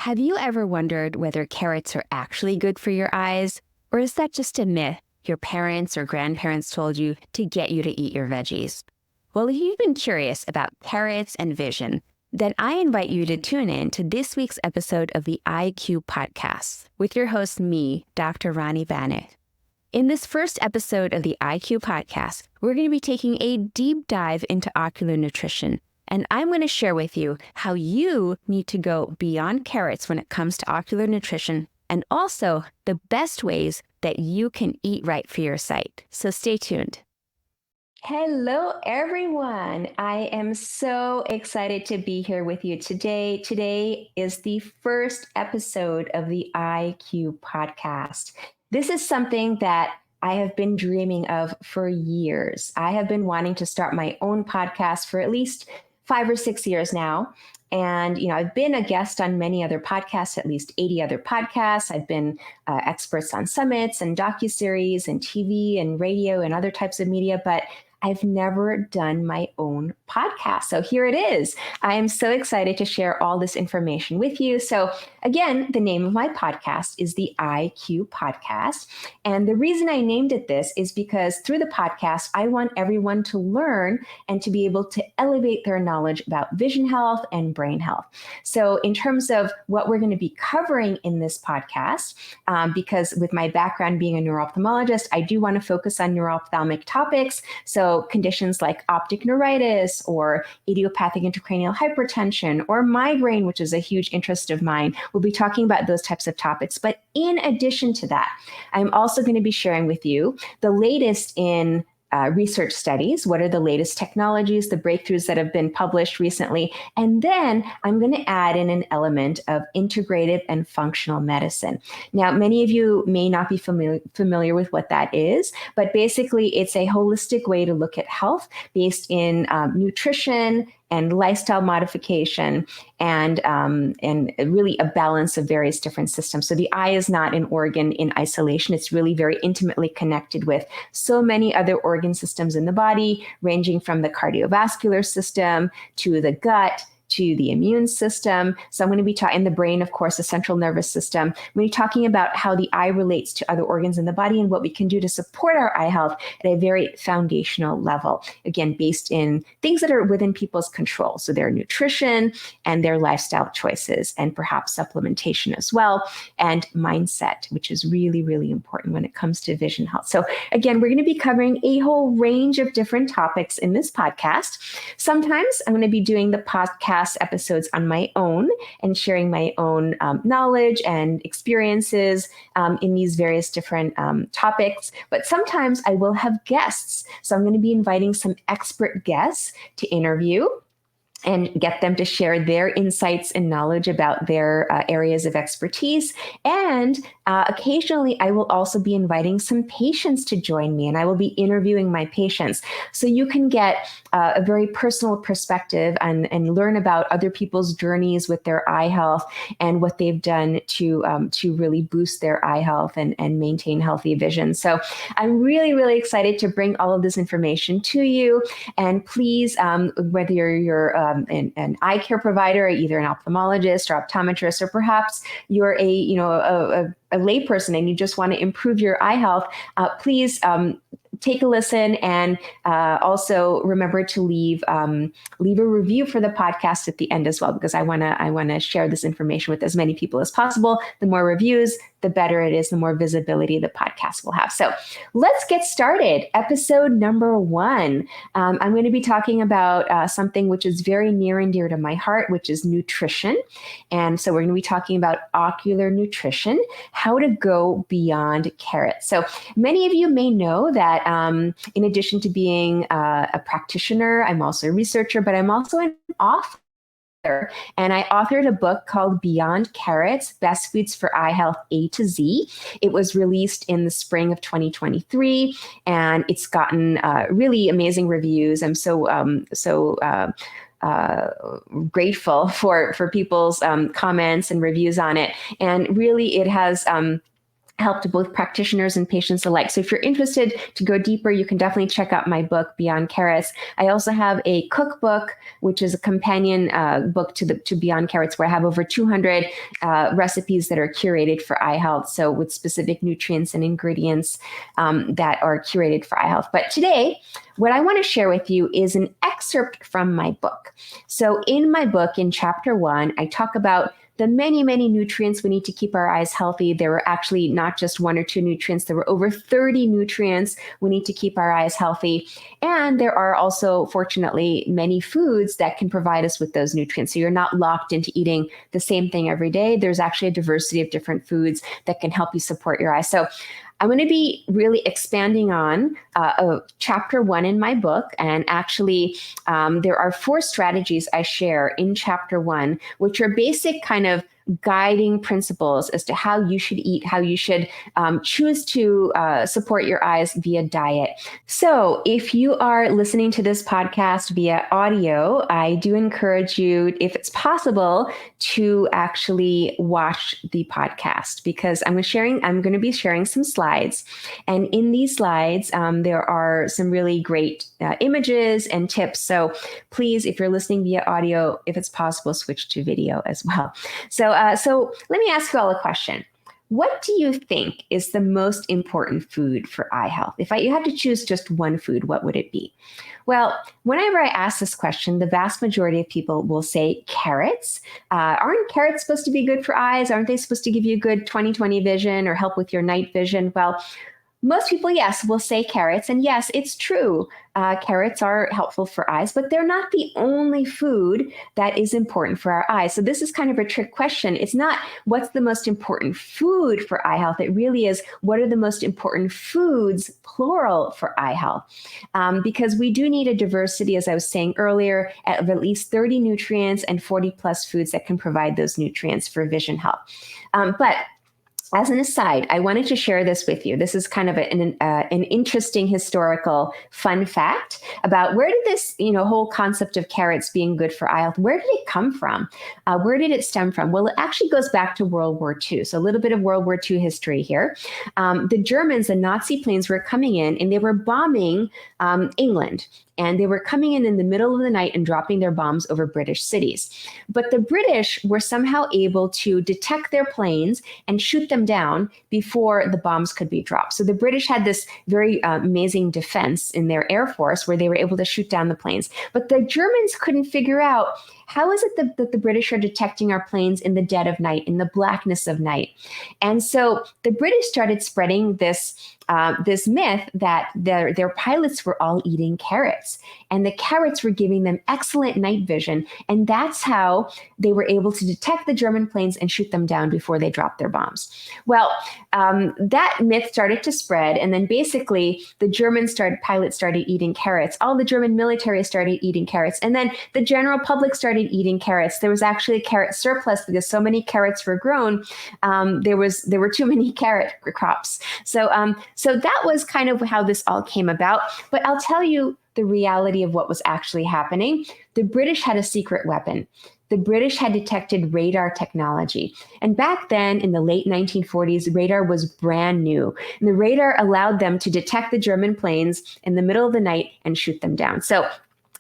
Have you ever wondered whether carrots are actually good for your eyes? Or is that just a myth your parents or grandparents told you to get you to eat your veggies? Well, if you've been curious about carrots and vision, then I invite you to tune in to this week's episode of the IQ Podcast with your host, me, Dr. Rani Banik. In this first episode of the IQ Podcast, we're going to be taking a deep dive into ocular nutrition. And I'm going to share with you how you need to go beyond carrots when it comes to ocular nutrition, and also the best ways that you can eat right for your sight. So stay tuned. Hello, everyone. I am so excited to be here with you today. Today is the first episode of the IQ Podcast. This is something that I have been dreaming of for years. I have been wanting to start my own podcast for at least 5 or 6 years now. And, I've been a guest on many other podcasts, at least 80 other podcasts. I've been experts on summits and docuseries and TV and radio and other types of media, but I've never done my own podcast. So here it is. I am so excited to share all this information with you. So again, the name of my podcast is the IQ Podcast. And the reason I named it this is because through the podcast, I want everyone to learn and to be able to elevate their knowledge about vision health and brain health. So in terms of what we're going to be covering in this podcast, because with my background being a neuro-ophthalmologist, I do want to focus on neuro-ophthalmic topics. So conditions like optic neuritis or idiopathic intracranial hypertension or migraine, which is a huge interest of mine. We'll be talking about those types of topics. But in addition to that, I'm also going to be sharing with you the latest in research studies. What are the latest technologies, the breakthroughs that have been published recently? And then I'm going to add in an element of integrative and functional medicine. Now, many of you may not be familiar with what that is, but basically it's a holistic way to look at health based in nutrition and lifestyle modification, and really a balance of various different systems. So the eye is not an organ in isolation. It's really very intimately connected with so many other organ systems in the body, ranging from the cardiovascular system to the gut, to the immune system. So I'm going to be talking in the brain, of course, the central nervous system. I'm going to be talking about how the eye relates to other organs in the body and what we can do to support our eye health at a very foundational level. Again, based in things that are within people's control. So their nutrition and their lifestyle choices, and perhaps supplementation as well, and mindset, which is really, really important when it comes to vision health. So again, we're going to be covering a whole range of different topics in this podcast. Sometimes I'm going to be doing the podcast episodes on my own and sharing my own knowledge and experiences in these various different topics. But sometimes I will have guests. So I'm going to be inviting some expert guests to interview and get them to share their insights and knowledge about their areas of expertise. And occasionally, I will also be inviting some patients to join me, and I will be interviewing my patients. So you can get a very personal perspective and learn about other people's journeys with their eye health and what they've done to really boost their eye health and maintain healthy vision. So I'm really, really excited to bring all of this information to you. And please, whether you're an eye care provider, either an ophthalmologist or optometrist, or perhaps you're a layperson and you just want to improve your eye health, please take a listen, and also remember to leave a review for the podcast at the end as well, because I want to share this information with as many people as possible. The more reviews, the better it is, the more visibility the podcast will have. So let's get started. Episode number 1. I'm going to be talking about something which is very near and dear to my heart, which is nutrition. And so we're going to be talking about ocular nutrition, how to go beyond carrots. So many of you may know that in addition to being a practitioner, I'm also a researcher, but I'm also an author. And I authored a book called Beyond Carrots, Best Foods for Eye Health A to Z. It was released in the spring of 2023, and it's gotten really amazing reviews. I'm so grateful for people's comments and reviews on it. And really, it has help to both practitioners and patients alike. So if you're interested to go deeper, you can definitely check out my book, Beyond Carrots. I also have a cookbook, which is a companion book to Beyond Carrots, where I have over 200 recipes that are curated for eye health. So with specific nutrients and ingredients that are curated for eye health. But today, what I want to share with you is an excerpt from my book. So in my book, in chapter 1, I talk about the many, many nutrients we need to keep our eyes healthy. There were actually not just 1 or 2 nutrients. There were over 30 nutrients we need to keep our eyes healthy. And there are also, fortunately, many foods that can provide us with those nutrients. So you're not locked into eating the same thing every day. There's actually a diversity of different foods that can help you support your eyes. So I'm going to be really expanding on chapter 1 in my book. And actually, there are 4 strategies I share in chapter 1, which are basic kind of guiding principles as to how you should eat, how you should choose to support your eyes via diet. So if you are listening to this podcast via audio, I do encourage you, if it's possible, to actually watch the podcast, because I'm going to be sharing some slides. And in these slides, there are some really great images and tips. So please, if you're listening via audio, if it's possible, switch to video as well. So let me ask you all a question. What do you think is the most important food for eye health? If you had to choose just one food, what would it be? Well, whenever I ask this question, the vast majority of people will say carrots. Aren't carrots supposed to be good for eyes? Aren't they supposed to give you good 20/20 vision or help with your night vision? Well, most people, yes, will say carrots. And yes, it's true. Carrots are helpful for eyes, but they're not the only food that is important for our eyes. So this is kind of a trick question. It's not what's the most important food for eye health. It really is what are the most important foods, plural, for eye health. Because we do need a diversity, as I was saying earlier, of at least 30 nutrients and 40 plus foods that can provide those nutrients for vision health. But as an aside, I wanted to share this with you. This is kind of an interesting historical fun fact about where did this, whole concept of carrots being good for eye health, where did it come from? Where did it stem from? Well, it actually goes back to World War II. So a little bit of World War II history here. The Germans, the Nazi planes were coming in and they were bombing England. And they were coming in the middle of the night and dropping their bombs over British cities. But the British were somehow able to detect their planes and shoot them down before the bombs could be dropped. So the British had this very amazing defense in their air force where they were able to shoot down the planes. But the Germans couldn't figure out, how is it that the British are detecting our planes in the dead of night, in the blackness of night? And so the British started spreading this myth that their pilots were all eating carrots, and the carrots were giving them excellent night vision. And that's how they were able to detect the German planes and shoot them down before they dropped their bombs. Well, that myth started to spread. And then basically the pilots started eating carrots. All the German military started eating carrots. And then the general public started eating carrots. There was actually a carrot surplus because so many carrots were grown. There were too many carrot crops. So that was kind of how this all came about. But I'll tell you the reality of what was actually happening. The British had a secret weapon. The British had detected radar technology. And back then, in the late 1940s, radar was brand new. And the radar allowed them to detect the German planes in the middle of the night and shoot them down. So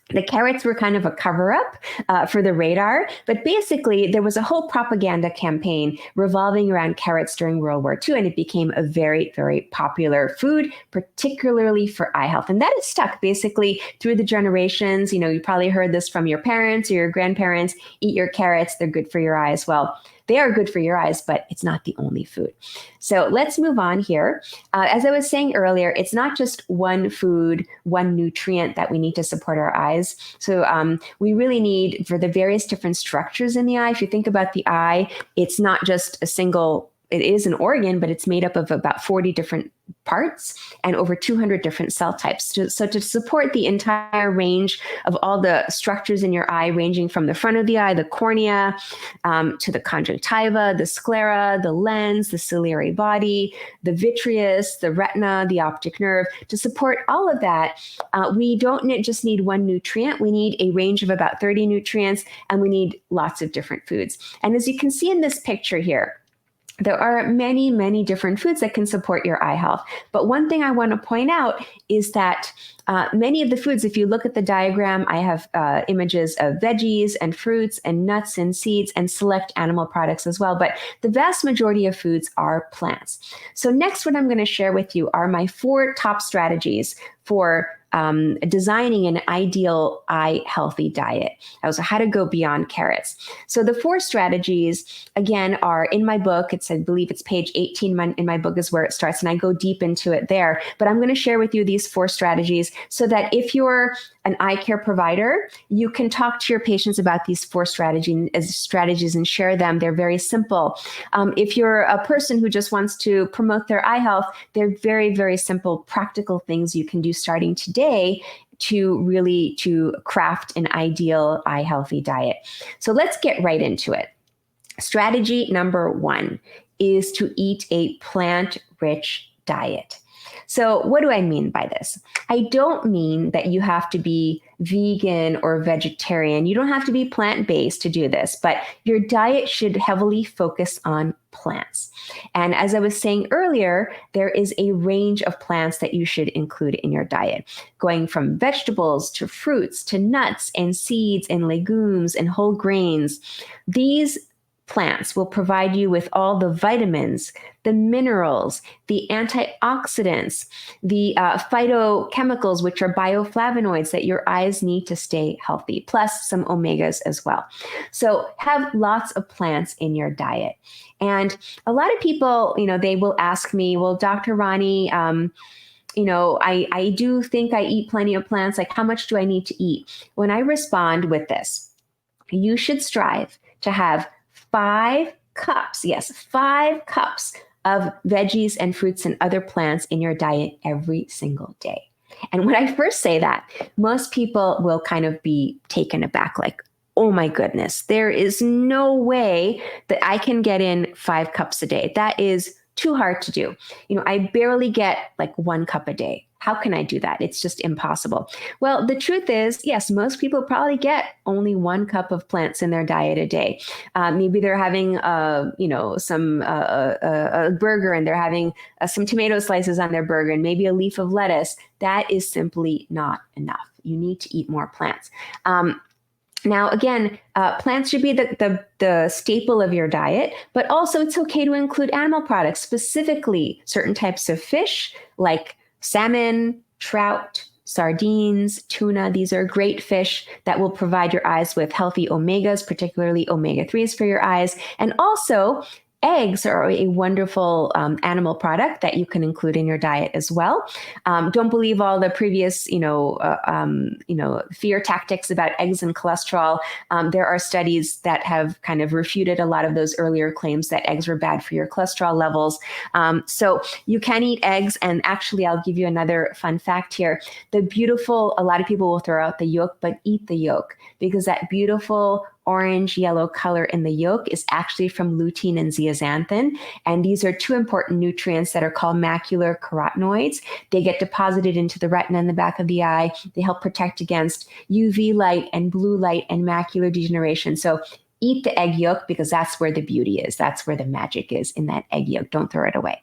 the carrots were kind of a cover-up for the radar, but basically there was a whole propaganda campaign revolving around carrots during World War II, and it became a very, very popular food, particularly for eye health. And that has stuck basically through the generations. You probably heard this from your parents or your grandparents: eat your carrots, they're good for your eyes. Well, they are good for your eyes, but it's not the only food. So let's move on here. As I was saying earlier, it's not just one food, one nutrient that we need to support our eyes. So we really need, for the various different structures in the eye, if you think about the eye, it's not just it is an organ, but it's made up of about 40 different parts and over 200 different cell types. So to support the entire range of all the structures in your eye, ranging from the front of the eye, the cornea, to the conjunctiva, the sclera, the lens, the ciliary body, the vitreous, the retina, the optic nerve, to support all of that, we don't just need one nutrient. We need a range of about 30 nutrients, and we need lots of different foods. And as you can see in this picture here, there are many, many different foods that can support your eye health. But one thing I want to point out is that many of the foods, if you look at the diagram, I have images of veggies and fruits and nuts and seeds and select animal products as well. But the vast majority of foods are plants. So next, what I'm going to share with you are my 4 top strategies for designing an ideal eye healthy diet. Also, how to go beyond carrots. So the 4 strategies, again, are in my book. I believe it's page 18 in my book is where it starts, and I go deep into it there. But I'm going to share with you these 4 strategies so that if you're an eye care provider, you can talk to your patients about these 4 strategies and share them. They're very simple. If you're a person who just wants to promote their eye health, they're very, very simple, practical things you can do starting today to craft an ideal eye healthy diet. So let's get right into it. Strategy number 1 is to eat a plant-rich diet. So what do I mean by this? I don't mean that you have to be vegan or vegetarian. You don't have to be plant-based to do this, but your diet should heavily focus on plants. And as I was saying earlier, there is a range of plants that you should include in your diet, going from vegetables to fruits to nuts and seeds and legumes and whole grains. These plants will provide you with all the vitamins, the minerals, the antioxidants, the phytochemicals, which are bioflavonoids that your eyes need to stay healthy, plus some omegas as well. So have lots of plants in your diet. And a lot of people, they will ask me, well, Dr. Rani, I do think I eat plenty of plants. Like, how much do I need to eat? When I respond with this, you should strive to have 5 cups, yes, 5 cups of veggies and fruits and other plants in your diet every single day. And when I first say that, most people will kind of be taken aback, like, oh my goodness, there is no way that I can get in 5 cups a day. That is too hard to do. I barely get like 1 cup a day. How can I do that? It's just impossible. Well, the truth is, yes, most people probably get only 1 cup of plants in their diet a day. Maybe they're having, a burger and they're having some tomato slices on their burger and maybe a leaf of lettuce. That is simply not enough. You need to eat more plants. Now, again, plants should be the staple of your diet, but also it's okay to include animal products, specifically certain types of fish like salmon, trout, sardines, tuna. These are great fish that will provide your eyes with healthy omegas, particularly omega-3s for your eyes. And also, eggs are a wonderful animal product that you can include in your diet as well. Don't believe all the previous, fear tactics about eggs and cholesterol. There are studies that have kind of refuted a lot of those earlier claims that eggs were bad for your cholesterol levels. So you can eat eggs. And actually, I'll give you another fun fact here. A lot of people will throw out the yolk, but eat the yolk because that beautiful orange yellow color in the yolk is actually from lutein and zeaxanthin. And these are 2 important nutrients that are called macular carotenoids. They get deposited into the retina in the back of the eye. They help protect against UV light and blue light and macular degeneration. So eat the egg yolk because that's where the beauty is. That's where the magic is, in that egg yolk. Don't throw it away.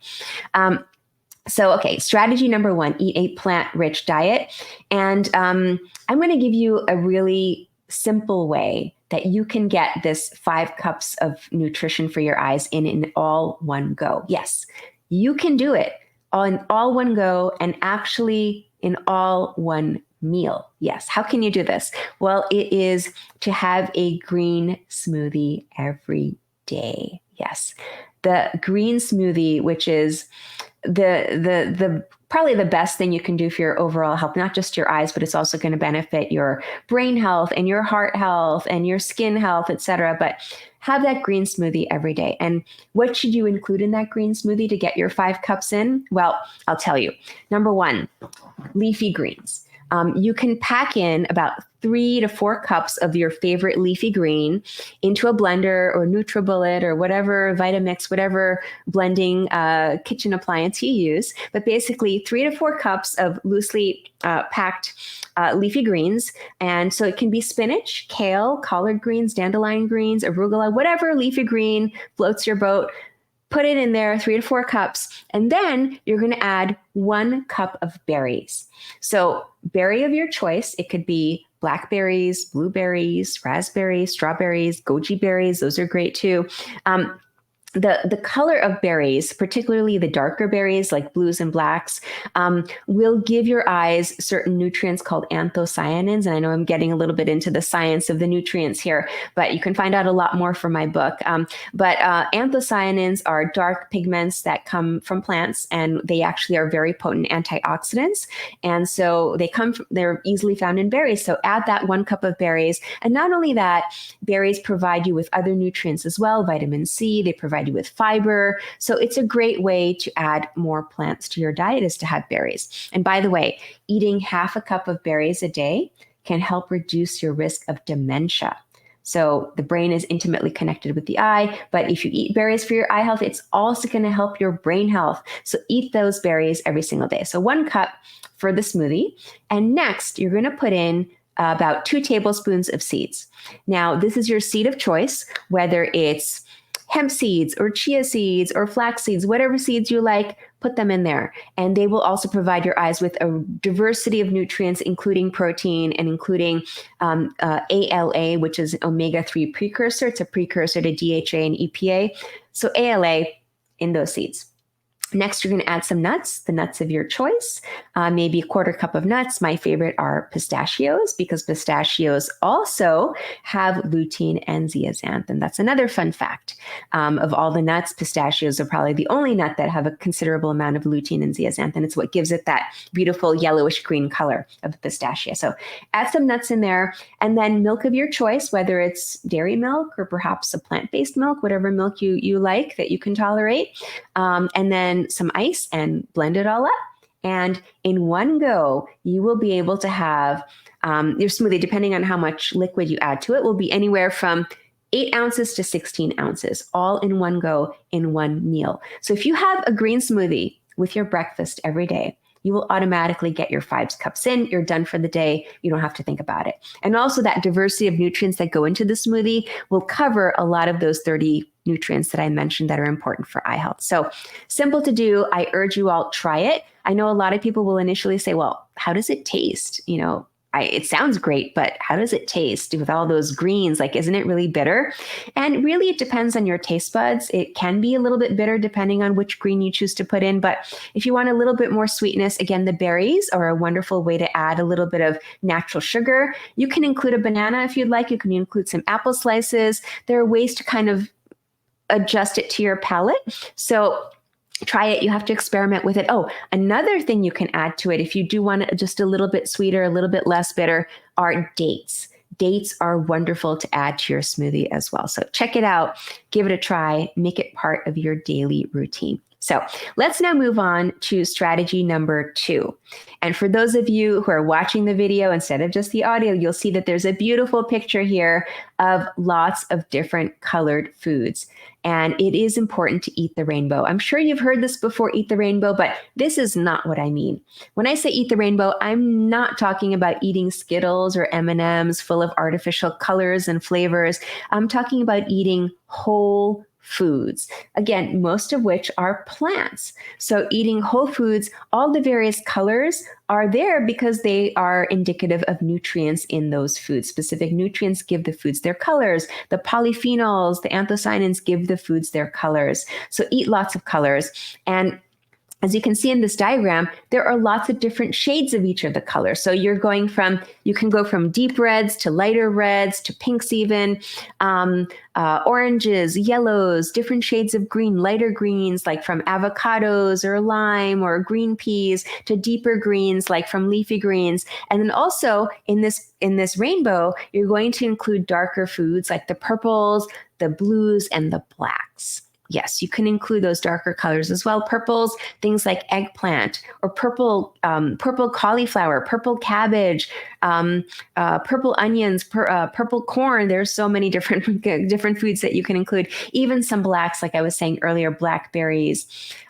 Okay, strategy number 1, eat a plant-rich diet. And I'm going to give you a really simple way that you can get this 5 cups of nutrition for your eyes in all one go. Yes, you can do it in all one go and actually in all one meal. Yes. How can you do this? Well, it is to have a green smoothie every day. Yes. The green smoothie, which is the probably the best thing you can do for your overall health, not just your eyes, but it's also going to benefit your brain health and your heart health and your skin health, etc. But have that green smoothie every day. And what should you include in that green smoothie to get your 5 cups in? Well, I'll tell you. Number 1, leafy greens. You can pack in about 3 to 4 cups of your favorite leafy green into a blender or NutriBullet or whatever, Vitamix, whatever blending kitchen appliance you use. But basically 3 to 4 cups of loosely packed leafy greens. And so it can be spinach, kale, collard greens, dandelion greens, arugula, whatever leafy green floats your boat. put it in there, 3 to 4 cups, and then you're going to add 1 cup of berries. So berry of your choice, it could be blackberries, blueberries, raspberries, strawberries, goji berries. Those are great too. The color of berries, particularly the darker berries like blues and blacks, will give your eyes certain nutrients called anthocyanins. And I know I'm getting a little bit into the science of the nutrients here, but you can find out a lot more from my book. But anthocyanins are dark pigments that come from plants, and they actually are very potent antioxidants. And so they're easily found in berries. So add that 1 cup of berries. And not only that, berries provide you with other nutrients as well, vitamin C, they provide you with fiber. So it's a great way to add more plants to your diet is to have berries. And by the way, eating half a cup of berries a day can help reduce your risk of dementia. So the brain is intimately connected with the eye, but if you eat berries for your eye health, it's also going to help your brain health. So eat those berries every single day. So 1 cup for the smoothie. And next, you're going to put in about 2 tablespoons of seeds. Now, this is your seed of choice, whether it's hemp seeds or chia seeds or flax seeds, whatever seeds you like, put them in there. And they will also provide your eyes with a diversity of nutrients, including protein and including ALA, which is an omega-3 precursor. It's a precursor to DHA and EPA. So ALA in those seeds. Next, you're going to add some nuts, the nuts of your choice, maybe 1/4 cup of nuts. My favorite are pistachios because pistachios also have lutein and zeaxanthin. That's another fun fact. Of all the nuts, pistachios are probably the only nut that have a considerable amount of lutein and zeaxanthin. It's what gives it that beautiful yellowish green color of the pistachio. So add some nuts in there, and then milk of your choice, whether it's dairy milk or perhaps a plant-based milk, whatever milk you like that you can tolerate. And then some ice and blend it all up. And in one go, you will be able to have your smoothie, depending on how much liquid you add to it, will be anywhere from 8 ounces to 16 ounces, all in one go in one meal. So if you have a green smoothie with your breakfast every day, you will automatically get your 5 cups in. You're done for the day. You don't have to think about it. And also that diversity of nutrients that go into the smoothie will cover a lot of those 30 nutrients that I mentioned that are important for eye health. So simple to do. I urge you all, try it. I know a lot of people will initially say, well, how does it taste? You know, it sounds great, but how does it taste with all those greens? Like, isn't it really bitter? And really, it depends on your taste buds. It can be a little bit bitter depending on which green you choose to put in. But if you want a little bit more sweetness, again, the berries are a wonderful way to add a little bit of natural sugar. You can include a banana if you'd like. You can include some apple slices. There are ways to kind of adjust it to your palate. So try it. You have to experiment with it. Oh, another thing you can add to it, if you do want it just a little bit sweeter, a little bit less bitter, are dates. Dates are wonderful to add to your smoothie as well. So check it out, give it a try, make it part of your daily routine. So let's now move on to strategy number 2. And for those of you who are watching the video instead of just the audio, you'll see that there's a beautiful picture here of lots of different colored foods. And it is important to eat the rainbow. I'm sure you've heard this before, eat the rainbow, but this is not what I mean. When I say eat the rainbow, I'm not talking about eating Skittles or M&Ms full of artificial colors and flavors. I'm talking about eating whole foods, again, most of which are plants. So eating whole foods, all the various colors are there because they are indicative of nutrients in those foods. Specific nutrients give the foods their colors. The polyphenols, the anthocyanins give the foods their colors. So eat lots of colors. And as you can see in this diagram, there are lots of different shades of each of the colors. So you can go from deep reds to lighter reds to pinks even, oranges, yellows, different shades of green, lighter greens, like from avocados or lime or green peas, to deeper greens, like from leafy greens. And then also in this rainbow, you're going to include darker foods like the purples, the blues, and the blacks. Yes, you can include those darker colors as well. Purples, things like eggplant or purple cauliflower, purple cabbage, purple onions, purple corn. There's so many different foods that you can include. Even some blacks, like I was saying earlier, blackberries.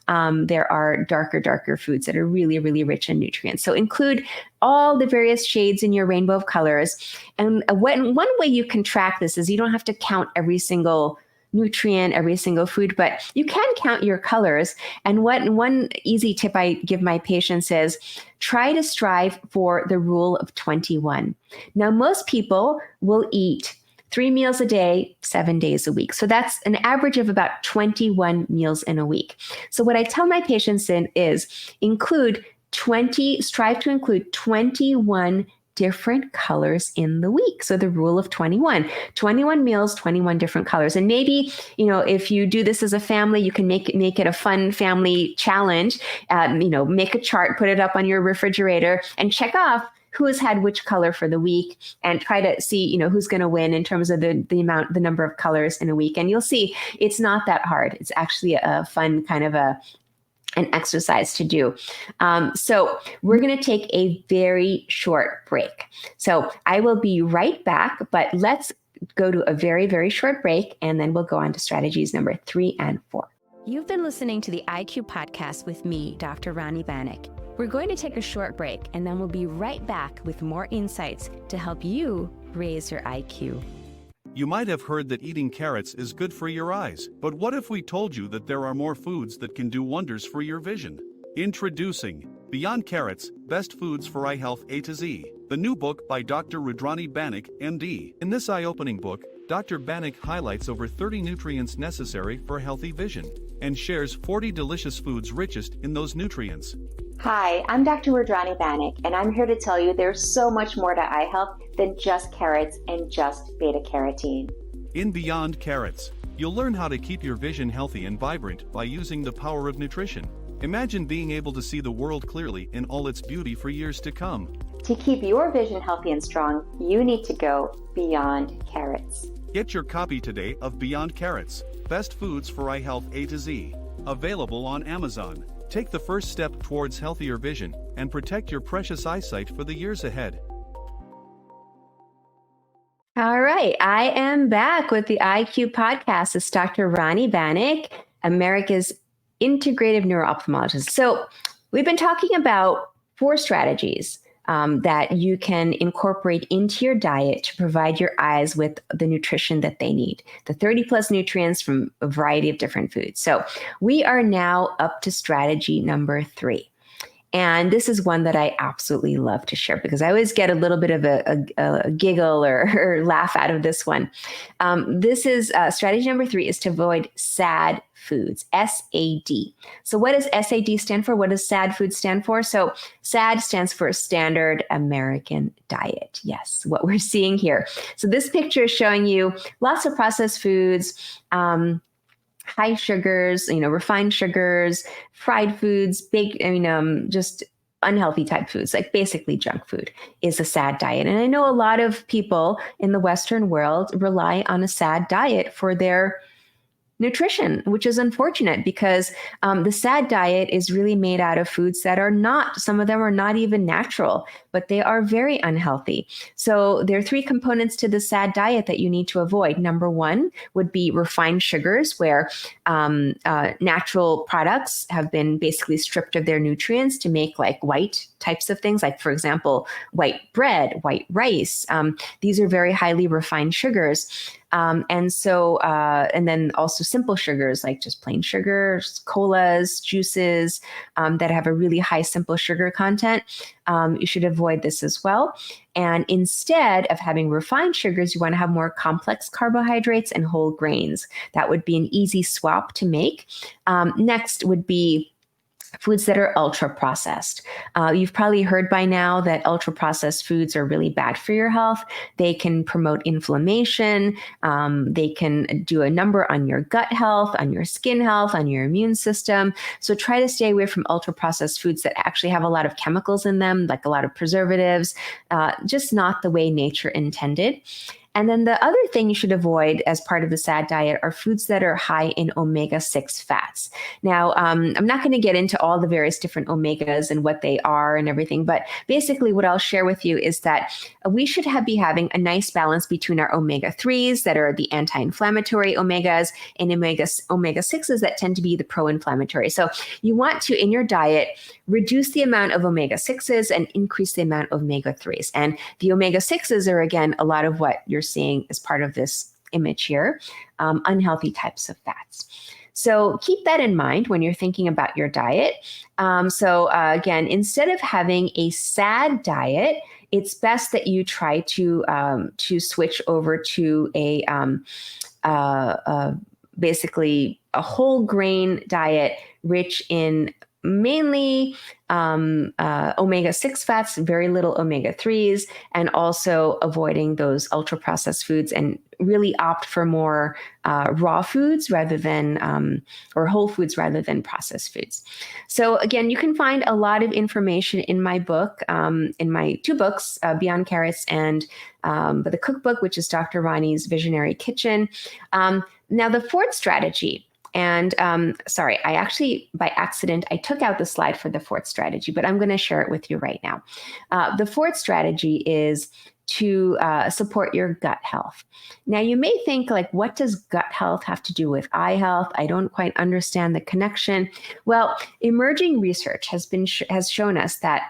There are darker foods that are really, really rich in nutrients. So include all the various shades in your rainbow of colors. And one way you can track this is you don't have to count every single nutrient, every single food, but you can count your colors. And one easy tip I give my patients is try to strive for the rule of 21. Now, most people will eat 3 meals a day, 7 days a week. So that's an average of about 21 meals in a week. So what I tell my patients is strive to include 21 different colors in the week. So the rule of 21 meals, 21 different colors. And maybe, if you do this as a family, you can make it a fun family challenge. Make a chart, put it up on your refrigerator and check off who has had which color for the week and try to see, who's going to win in terms of the number of colors in a week. And you'll see it's not that hard. It's actually a fun kind of an exercise to do. So we're going to take a very short break. So I will be right back, but let's go to a very, very short break, and then we'll go on to strategies number 3 and 4. You've been listening to the IQ podcast with me, Dr. Rani Banik. We're going to take a short break, and then we'll be right back with more insights to help you raise your IQ. You might have heard that eating carrots is good for your eyes, but what if we told you that there are more foods that can do wonders for your vision? Introducing Beyond Carrots, Best Foods for Eye Health A to Z, the new book by Dr. Rani Banik, MD. In this eye-opening book, Dr. Banik highlights over 30 nutrients necessary for healthy vision and shares 40 delicious foods richest in those nutrients. Hi, I'm Dr. Rani Banik, and I'm here to tell you there's so much more to eye health than just carrots and just beta-carotene. In Beyond Carrots, you'll learn how to keep your vision healthy and vibrant by using the power of nutrition. Imagine being able to see the world clearly in all its beauty for years to come. To keep your vision healthy and strong, you need to go beyond carrots. Get your copy today of Beyond Carrots, Best Foods for Eye Health A to Z, available on Amazon. Take the first step towards healthier vision and protect your precious eyesight for the years ahead. All right, I am back with the IQ podcast. It's Dr. Rani Banik, America's Integrative Neuro-ophthalmologist. So we've been talking about 4 strategies that you can incorporate into your diet to provide your eyes with the nutrition that they need, the 30 plus nutrients from a variety of different foods. So we are now up to strategy number 3. And this is one that I absolutely love to share because I always get a little bit of a giggle or laugh out of this one. This is strategy number 3 is to avoid SAD foods, SAD. So what does SAD stand for? What does SAD food stand for? So SAD stands for Standard American Diet. Yes, what we're seeing here. So this picture is showing you lots of processed foods, high sugars, refined sugars, fried foods, just unhealthy type foods, like basically junk food is a SAD diet. And I know a lot of people in the Western world rely on a SAD diet for their nutrition, which is unfortunate because the SAD diet is really made out of foods that are not, some of them are not even natural, but they are very unhealthy. So there are 3 components to the SAD diet that you need to avoid. Number 1 would be refined sugars, where natural products have been basically stripped of their nutrients to make like white types of things, like for example, white bread, white rice. These are very highly refined sugars. And then also simple sugars like just plain sugars, colas, juices that have a really high simple sugar content. You should avoid this as well. And instead of having refined sugars, you want to have more complex carbohydrates and whole grains. That would be an easy swap to make. Next would be foods that are ultra processed. You've probably heard by now that ultra processed foods are really bad for your health. They can promote inflammation. They can do a number on your gut health, on your skin health, on your immune system. So try to stay away from ultra processed foods that actually have a lot of chemicals in them, like a lot of preservatives, just not the way nature intended. And then the other thing you should avoid as part of the SAD diet are foods that are high in omega-6 fats. Now, I'm not going to get into all the various different omegas and what they are and everything, but basically what I'll share with you is that we should be having a nice balance between our omega-3s that are the anti-inflammatory omegas and omega-6s that tend to be the pro-inflammatory. So you want to, in your diet, reduce the amount of omega-6s and increase the amount of omega-3s. And the omega-6s are, again, a lot of what you're seeing as part of this image here, unhealthy types of fats. So keep that in mind when you're thinking about your diet. Again, instead of having a SAD diet, it's best that you try to switch over to basically a whole grain diet rich in mainly omega-6 fats, very little omega-3s, and also avoiding those ultra-processed foods, and really opt for more raw foods rather than, or whole foods rather than processed foods. So again, you can find a lot of information in my book, in my 2 books, Beyond Carrots and the cookbook, which is Dr. Rani's Visionary Kitchen. Now, the 4th strategy, and sorry, I actually, by accident, I took out the slide for the 4th strategy, but I'm going to share it with you right now. The 4th strategy is to support your gut health. Now, you may think, like, what does gut health have to do with eye health? I don't quite understand the connection. Well, emerging research has shown us that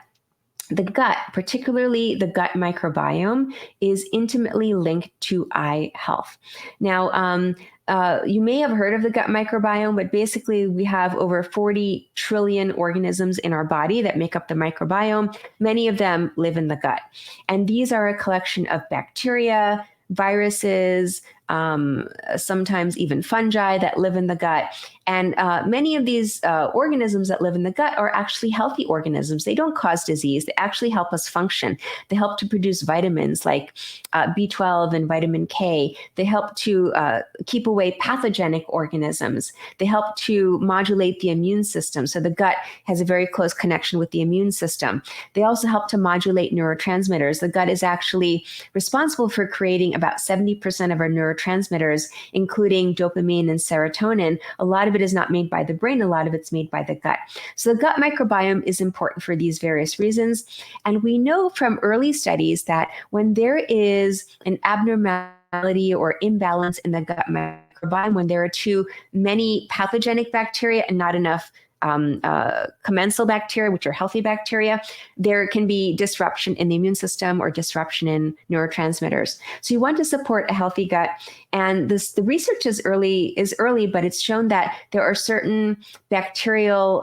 the gut, particularly the gut microbiome, is intimately linked to eye health. Now, you may have heard of the gut microbiome, but basically we have over 40 trillion organisms in our body that make up the microbiome. Many of them live in the gut. And these are a collection of bacteria, viruses, sometimes even fungi that live in the gut. And many of these organisms that live in the gut are actually healthy organisms. They don't cause disease. They actually help us function. They help to produce vitamins like B12 and vitamin K. They help to keep away pathogenic organisms. They help to modulate the immune system. So the gut has a very close connection with the immune system. They also help to modulate neurotransmitters. The gut is actually responsible for creating about 70% of our neurotransmitters, including dopamine and serotonin. A lot of it is not made by the brain. A lot of it's made by the gut. So the gut microbiome is important for these various reasons. And we know from early studies that when there is an abnormality or imbalance in the gut microbiome, when there are too many pathogenic bacteria and not enough commensal bacteria, which are healthy bacteria, there can be disruption in the immune system or disruption in neurotransmitters. So you want to support a healthy gut. And the research is early, but it's shown that there are certain bacterial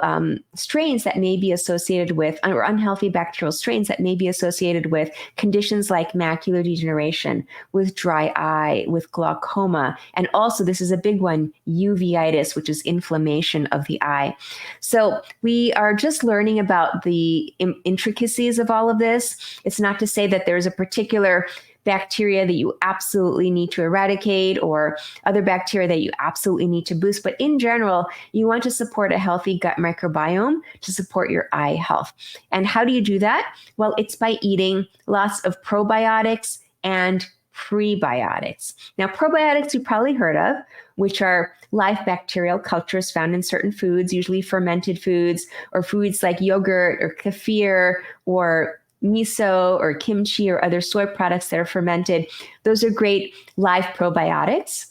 strains that may be associated with, or unhealthy bacterial strains that may be associated with conditions like macular degeneration, with dry eye, with glaucoma, and also, this is a big one, uveitis, which is inflammation of the eye. So we are just learning about the intricacies of all of this. It's not to say that there's a particular bacteria that you absolutely need to eradicate or other bacteria that you absolutely need to boost. But in general, you want to support a healthy gut microbiome to support your eye health. And how do you do that? Well, it's by eating lots of probiotics and prebiotics. Now, probiotics you've probably heard of, which are live bacterial cultures found in certain foods, usually fermented foods, or foods like yogurt or kefir or miso or kimchi or other soy products that are fermented. Those are great live probiotics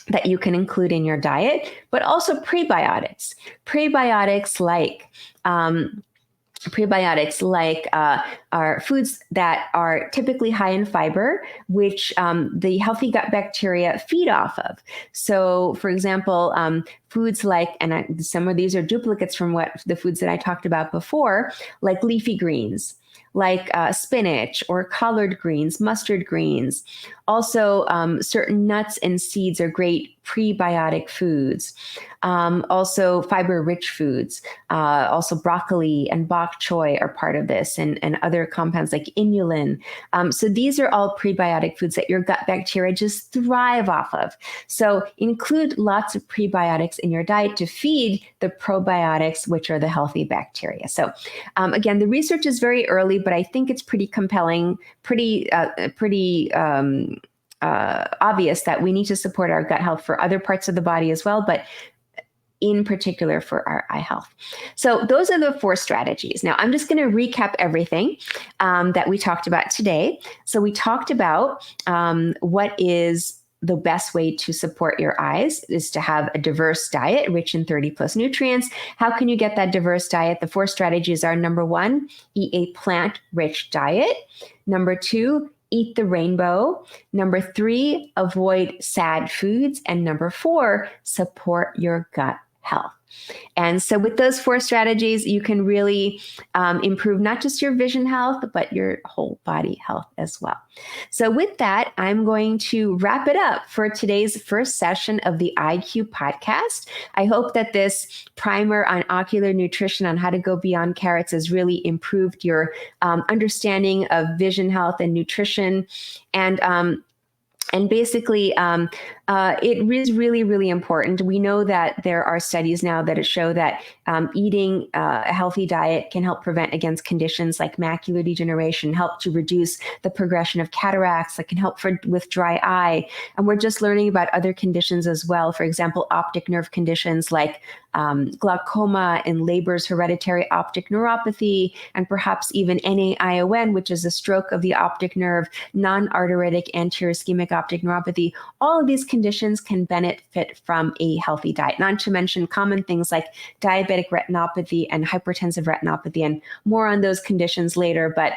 that you can include in your diet, but also prebiotics. Prebiotics like are foods that are typically high in fiber, which the healthy gut bacteria feed off of. So, for example, foods like, and some of these are duplicates from what the foods that I talked about before, like leafy greens, like spinach or collard greens, mustard greens. Also, certain nuts and seeds are great prebiotic foods. Also, fiber-rich foods. Also, broccoli and bok choy are part of this, and other compounds like inulin. So these are all prebiotic foods that your gut bacteria just thrive off of. So include lots of prebiotics in your diet to feed the probiotics, which are the healthy bacteria. So again, the research is very early, but I think it's pretty compelling, pretty obvious that we need to support our gut health for other parts of the body as well, but in particular for our eye health. So those are the 4 strategies. Now, I'm just going to recap everything that we talked about today. So we talked about what is the best way to support your eyes is to have a diverse diet rich in 30 plus nutrients. How can you get that diverse diet? The 4 strategies are: number 1, eat a plant-rich diet. Number 2, eat the rainbow. Number 3, avoid sad foods. And number 4, support your gut health. And so with those 4 strategies, you can really improve not just your vision health, but your whole body health as well. So with that, I'm going to wrap it up for today's first session of the IQ podcast. I hope that this primer on ocular nutrition on how to go beyond carrots has really improved your understanding of vision health and nutrition. And basically, it is really, really important. We know that there are studies now that show that eating a healthy diet can help prevent against conditions like macular degeneration, help to reduce the progression of cataracts, that can help with dry eye. And we're just learning about other conditions as well. For example, optic nerve conditions like glaucoma and Leber's hereditary optic neuropathy, and perhaps even NAION, which is a stroke of the optic nerve, non-arteritic anterior ischemic optic neuropathy. All of these conditions can benefit from a healthy diet, not to mention common things like diabetic retinopathy and hypertensive retinopathy, and more on those conditions later. But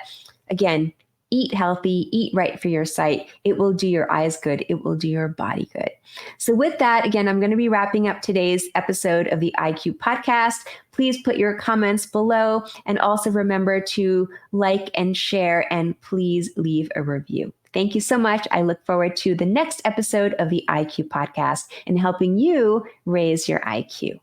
again, eat healthy, eat right for your sight. It will do your eyes good. It will do your body good. So with that, again, I'm going to be wrapping up today's episode of the IQ podcast. Please put your comments below, and also remember to like and share, and please leave a review. Thank you so much. I look forward to the next episode of the IQ podcast and helping you raise your IQ.